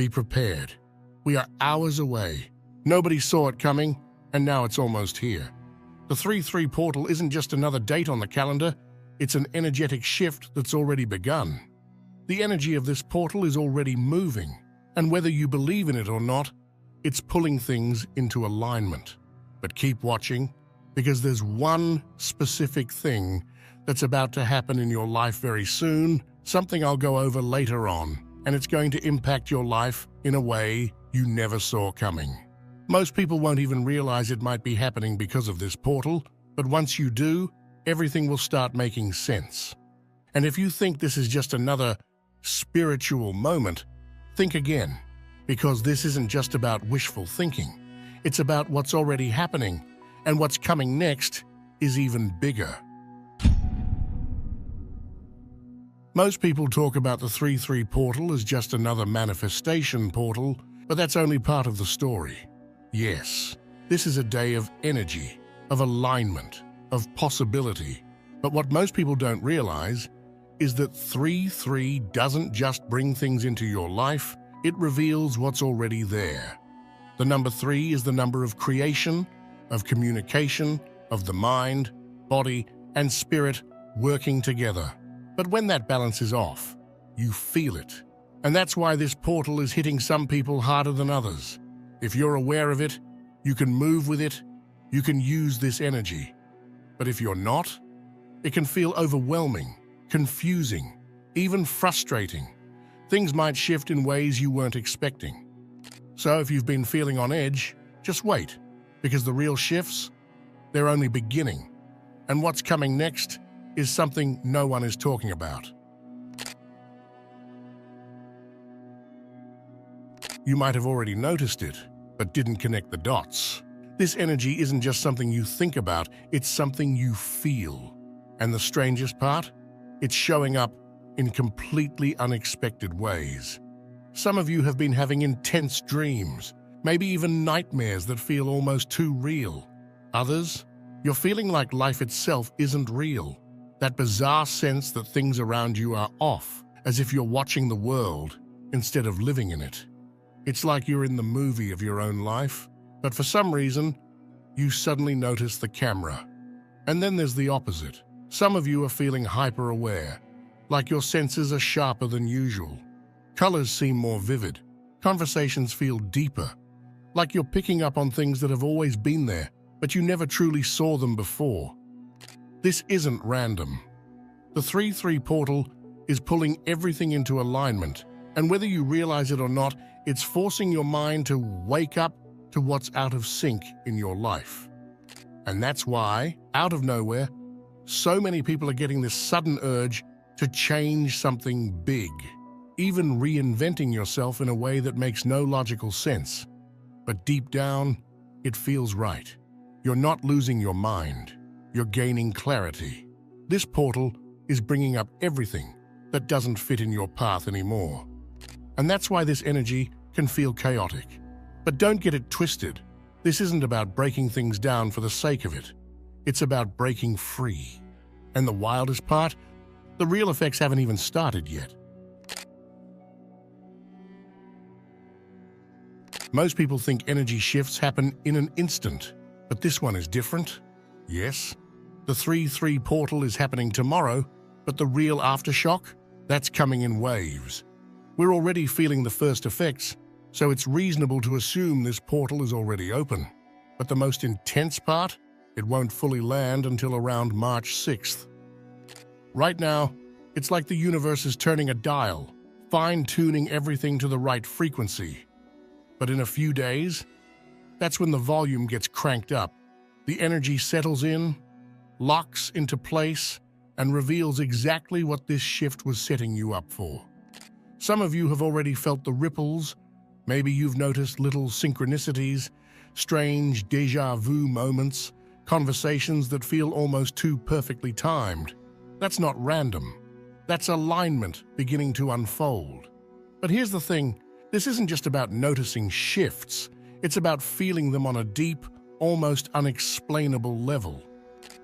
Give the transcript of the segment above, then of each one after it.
Be prepared. We are hours away. Nobody saw it coming, and now it's almost here. The 3-3 portal isn't just another date on the calendar, it's an energetic shift that's already begun. The energy of this portal is already moving, and whether you believe in it or not, it's pulling things into alignment. But keep watching, because there's one specific thing that's about to happen in your life very soon, something I'll go over later on, and it's going to impact your life in a way you never saw coming. Most people won't even realize it might be happening because of this portal, but once you do, everything will start making sense. And if you think this is just another spiritual moment, think again, because this isn't just about wishful thinking. It's about what's already happening, and what's coming next is even bigger. Most people talk about the 3-3 portal as just another manifestation portal, but that's only part of the story. Yes, this is a day of energy, of alignment, of possibility. But what most people don't realize is that 3-3 doesn't just bring things into your life, it reveals what's already there. The number 3 is the number of creation, of communication, of the mind, body, and spirit working together. But when that balance is off, you feel it. And that's why this portal is hitting some people harder than others. If you're aware of it, you can move with it, you can use this energy. But if you're not, it can feel overwhelming, confusing, even frustrating. Things might shift in ways you weren't expecting. So if you've been feeling on edge, just wait, because the real shifts, they're only beginning. And what's coming next is something no one is talking about. You might have already noticed it, but didn't connect the dots. This energy isn't just something you think about, it's something you feel. And the strangest part? It's showing up in completely unexpected ways. Some of you have been having intense dreams, maybe even nightmares that feel almost too real. Others, you're feeling like life itself isn't real. That bizarre sense that things around you are off, as if you're watching the world instead of living in it. It's like you're in the movie of your own life, but for some reason, you suddenly notice the camera. And then there's the opposite. Some of you are feeling hyper-aware, like your senses are sharper than usual. Colors seem more vivid. Conversations feel deeper, like you're picking up on things that have always been there, but you never truly saw them before. This isn't random. The 3-3 portal is pulling everything into alignment, and whether you realize it or not, it's forcing your mind to wake up to what's out of sync in your life. And that's why, out of nowhere, so many people are getting this sudden urge to change something big, even reinventing yourself in a way that makes no logical sense. But deep down, it feels right. You're not losing your mind. You're gaining clarity. This portal is bringing up everything that doesn't fit in your path anymore. And that's why this energy can feel chaotic. But don't get it twisted. This isn't about breaking things down for the sake of it. It's about breaking free. And the wildest part, the real effects haven't even started yet. Most people think energy shifts happen in an instant, but this one is different. Yes, the 3-3 portal is happening tomorrow, but the real aftershock, that's coming in waves. We're already feeling the first effects, so it's reasonable to assume this portal is already open. But the most intense part? It won't fully land until around March 6th. Right now, it's like the universe is turning a dial, fine-tuning everything to the right frequency. But in a few days, that's when the volume gets cranked up. The energy settles in, locks into place, and reveals exactly what this shift was setting you up for. Some of you have already felt the ripples. Maybe you've noticed little synchronicities, strange déjà vu moments, conversations that feel almost too perfectly timed. That's not random. That's alignment beginning to unfold. But here's the thing, this isn't just about noticing shifts. It's about feeling them on a deep, almost unexplainable level.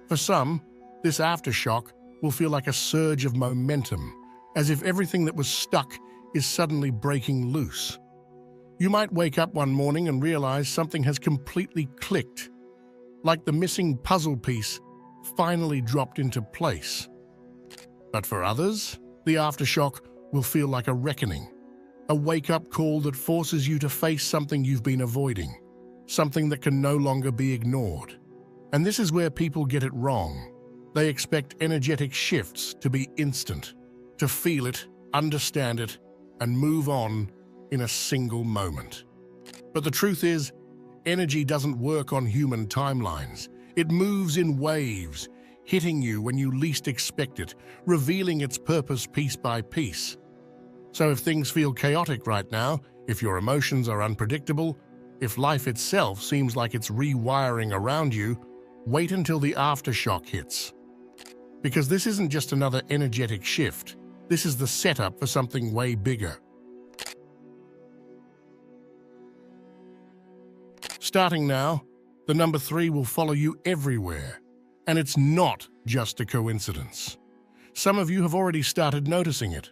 For some, this aftershock will feel like a surge of momentum, as if everything that was stuck is suddenly breaking loose. You might wake up one morning and realize something has completely clicked, like the missing puzzle piece finally dropped into place. But for others, the aftershock will feel like a reckoning, a wake-up call that forces you to face something you've been avoiding, something that can no longer be ignored. And this is where people get it wrong. They expect energetic shifts to be instant, to feel it, understand it, and move on in a single moment. But the truth is, energy doesn't work on human timelines. It moves in waves, hitting you when you least expect it, revealing its purpose piece by piece. So if things feel chaotic right now, if your emotions are unpredictable, if life itself seems like it's rewiring around you, wait until the aftershock hits. Because this isn't just another energetic shift. This is the setup for something way bigger. Starting now, the number 3 will follow you everywhere. And it's not just a coincidence. Some of you have already started noticing it.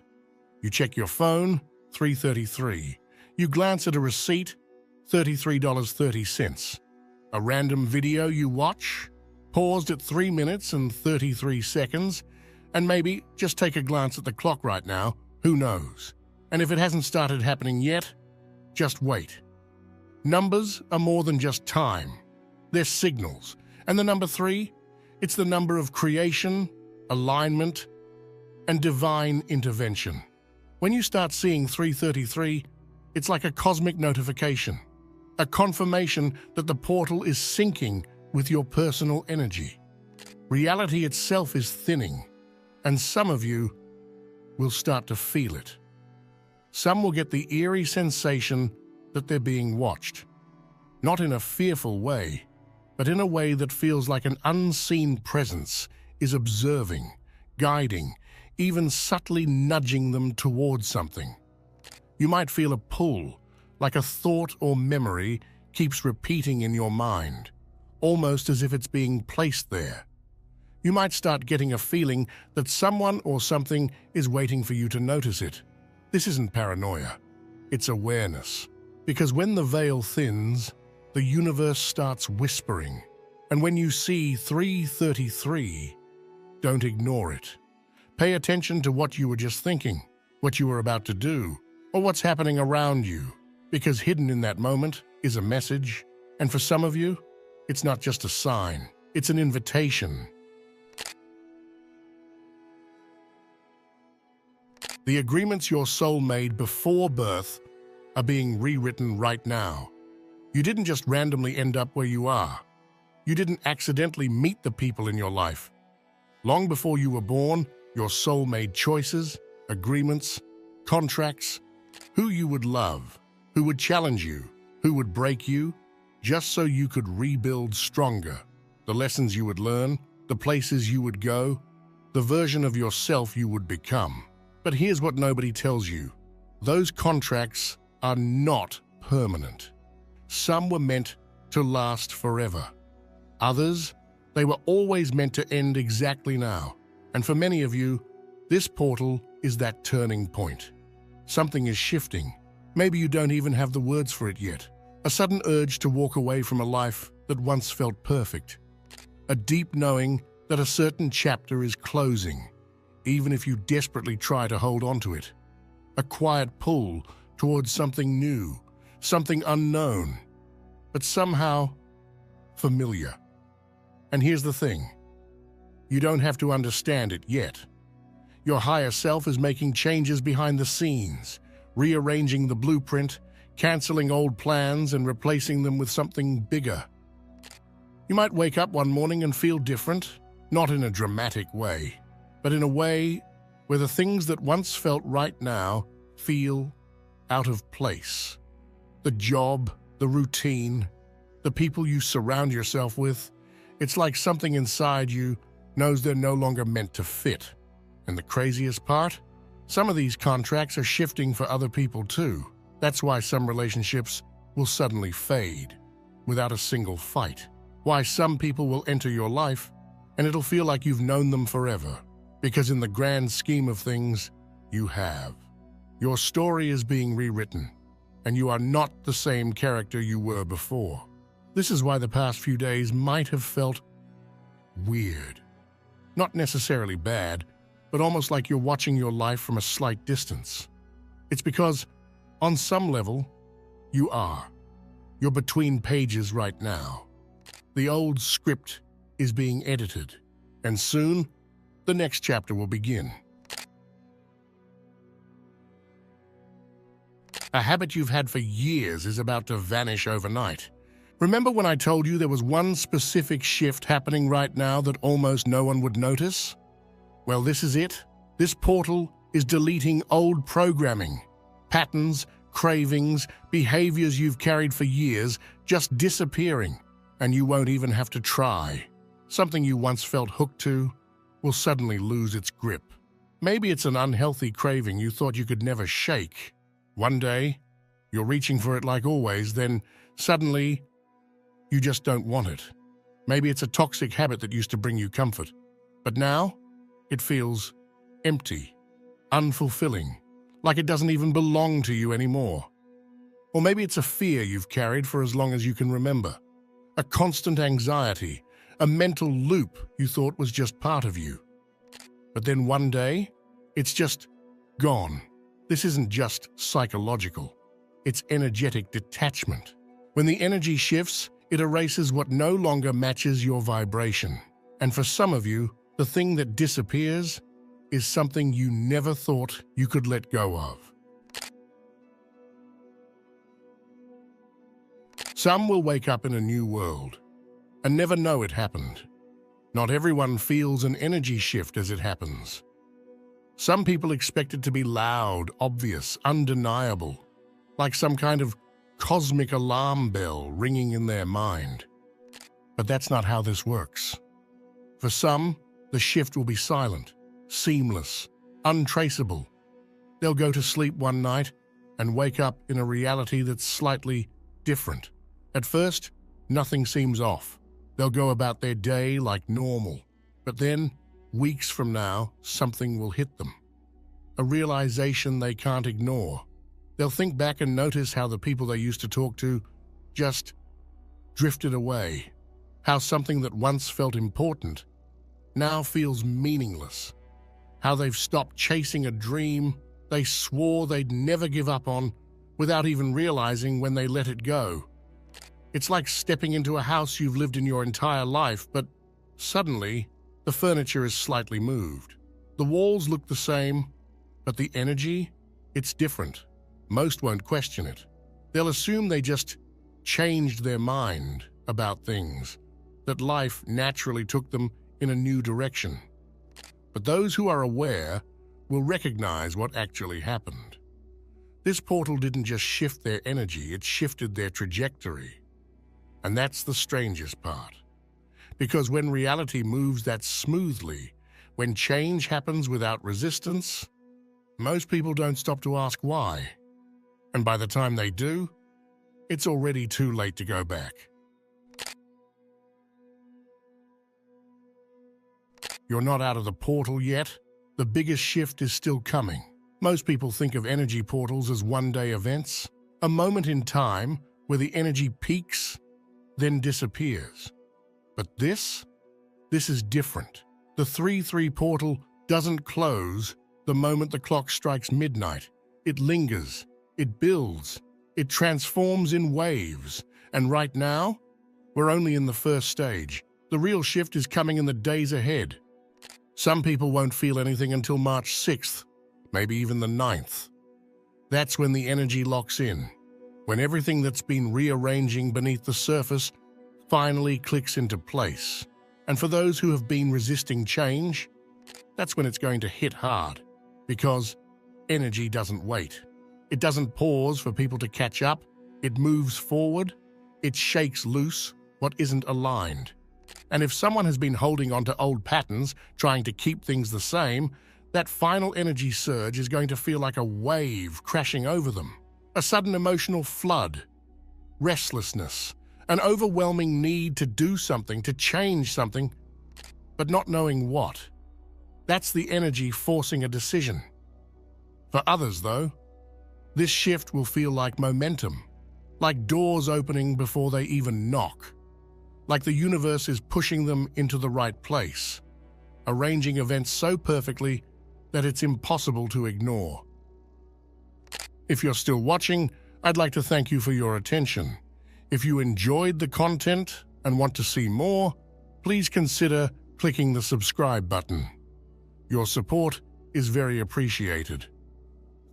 You check your phone, $3.33. You glance at a receipt, $33.30. A random video you watch, paused at 3 minutes and 33 seconds, and maybe just take a glance at the clock right now, who knows? And if it hasn't started happening yet, just wait. Numbers are more than just time. They're signals. And the number 3, it's the number of creation, alignment, and divine intervention. When you start seeing 333, it's like a cosmic notification, a confirmation that the portal is syncing with your personal energy. Reality itself is thinning, and some of you will start to feel it. Some will get the eerie sensation that they're being watched, not in a fearful way, but in a way that feels like an unseen presence is observing, guiding, even subtly nudging them towards something. You might feel a pull, like a thought or memory keeps repeating in your mind, almost as if it's being placed there. You might start getting a feeling that someone or something is waiting for you to notice it. This isn't paranoia, it's awareness. Because when the veil thins, the universe starts whispering. And when you see 333, don't ignore it. Pay attention to what you were just thinking, what you were about to do, or what's happening around you. Because hidden in that moment is a message. And for some of you, it's not just a sign, it's an invitation. The agreements your soul made before birth are being rewritten right now. You didn't just randomly end up where you are. You didn't accidentally meet the people in your life. Long before you were born, your soul made choices, agreements, contracts, who you would love, who would challenge you, who would break you, just so you could rebuild stronger. The lessons you would learn, the places you would go, the version of yourself you would become. But here's what nobody tells you. Those contracts are not permanent. Some were meant to last forever. Others, they were always meant to end exactly now. And for many of you, this portal is that turning point. Something is shifting. Maybe you don't even have the words for it yet. A sudden urge to walk away from a life that once felt perfect. A deep knowing that a certain chapter is closing, even if you desperately try to hold on to it. A quiet pull towards something new, something unknown, but somehow familiar. And here's the thing. You don't have to understand it yet. Your higher self is making changes behind the scenes, rearranging the blueprint, canceling old plans and replacing them with something bigger. You might wake up one morning and feel different, not in a dramatic way, but in a way where the things that once felt right now feel out of place. The job, the routine, the people you surround yourself with, it's like something inside you knows they're no longer meant to fit. And the craziest part? Some of these contracts are shifting for other people too. That's why some relationships will suddenly fade without a single fight. Why some people will enter your life and it'll feel like you've known them forever. Because in the grand scheme of things, you have. Your story is being rewritten. and you are not the same character you were before. This is why the past few days might have felt weird. Not necessarily bad, but almost like you're watching your life from a slight distance. It's because, on some level, you are. You're between pages right now. The old script is being edited, and soon, the next chapter will begin. A habit you've had for years is about to vanish overnight. Remember when I told you there was one specific shift happening right now that almost no one would notice? Well, this is it. This portal is deleting old programming, patterns, cravings, behaviors you've carried for years just disappearing, and you won't even have to try. Something you once felt hooked to will suddenly lose its grip. Maybe it's an unhealthy craving you thought you could never shake. One day, you're reaching for it like always, then suddenly, you just don't want it. Maybe it's a toxic habit that used to bring you comfort, but now it feels empty, unfulfilling, like it doesn't even belong to you anymore. Or maybe it's a fear you've carried for as long as you can remember, a constant anxiety, a mental loop you thought was just part of you. But then one day, it's just gone. This isn't just psychological, it's energetic detachment. When the energy shifts, it erases what no longer matches your vibration. And for some of you, the thing that disappears is something you never thought you could let go of. Some will wake up in a new world and never know it happened. Not everyone feels an energy shift as it happens. Some people expect it to be loud, obvious, undeniable, like some kind of cosmic alarm bell ringing in their mind. But that's not how this works. For some, the shift will be silent, seamless, untraceable. They'll go to sleep one night and wake up in a reality that's slightly different. At first, nothing seems off. They'll go about their day like normal. But then, weeks from now, something will hit them. A realization they can't ignore. They'll think back and notice how the people they used to talk to just drifted away. How something that once felt important now feels meaningless. How they've stopped chasing a dream they swore they'd never give up on without even realizing when they let it go. It's like stepping into a house you've lived in your entire life, but suddenly, the furniture is slightly moved. The walls look the same, but the energy, it's different. Most won't question it. They'll assume they just changed their mind about things, that life naturally took them in a new direction. But those who are aware will recognize what actually happened. This portal didn't just shift their energy, it shifted their trajectory. And that's the strangest part. Because when reality moves that smoothly, when change happens without resistance, most people don't stop to ask why. And by the time they do, it's already too late to go back. You're not out of the portal yet. The biggest shift is still coming. Most people think of energy portals as one-day events, a moment in time where the energy peaks, then disappears. But this is different. The 3-3 portal doesn't close the moment the clock strikes midnight. It lingers, it builds, it transforms in waves. And right now, we're only in the first stage. The real shift is coming in the days ahead. Some people won't feel anything until March 6th, maybe even the 9th. That's when the energy locks in, when everything that's been rearranging beneath the surface finally clicks into place. And for those who have been resisting change, that's when it's going to hit hard, because energy doesn't wait. It doesn't pause for people to catch up. It moves forward. It shakes loose what isn't aligned. And if someone has been holding on to old patterns, trying to keep things the same, that final energy surge is going to feel like a wave crashing over them. A sudden emotional flood, restlessness, an overwhelming need to do something, to change something, but not knowing what. That's the energy forcing a decision. For others, though, This shift will feel like momentum, like doors opening before they even knock, like the universe is pushing them into the right place, arranging events so perfectly that it's impossible to ignore. If you're still watching, I'd like to thank you for your attention. If you enjoyed the content and want to see more, please consider clicking the subscribe button. Your support is very appreciated.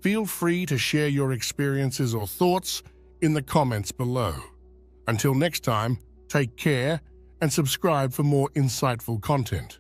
Feel free to share your experiences or thoughts in the comments below. Until next time, take care and subscribe for more insightful content.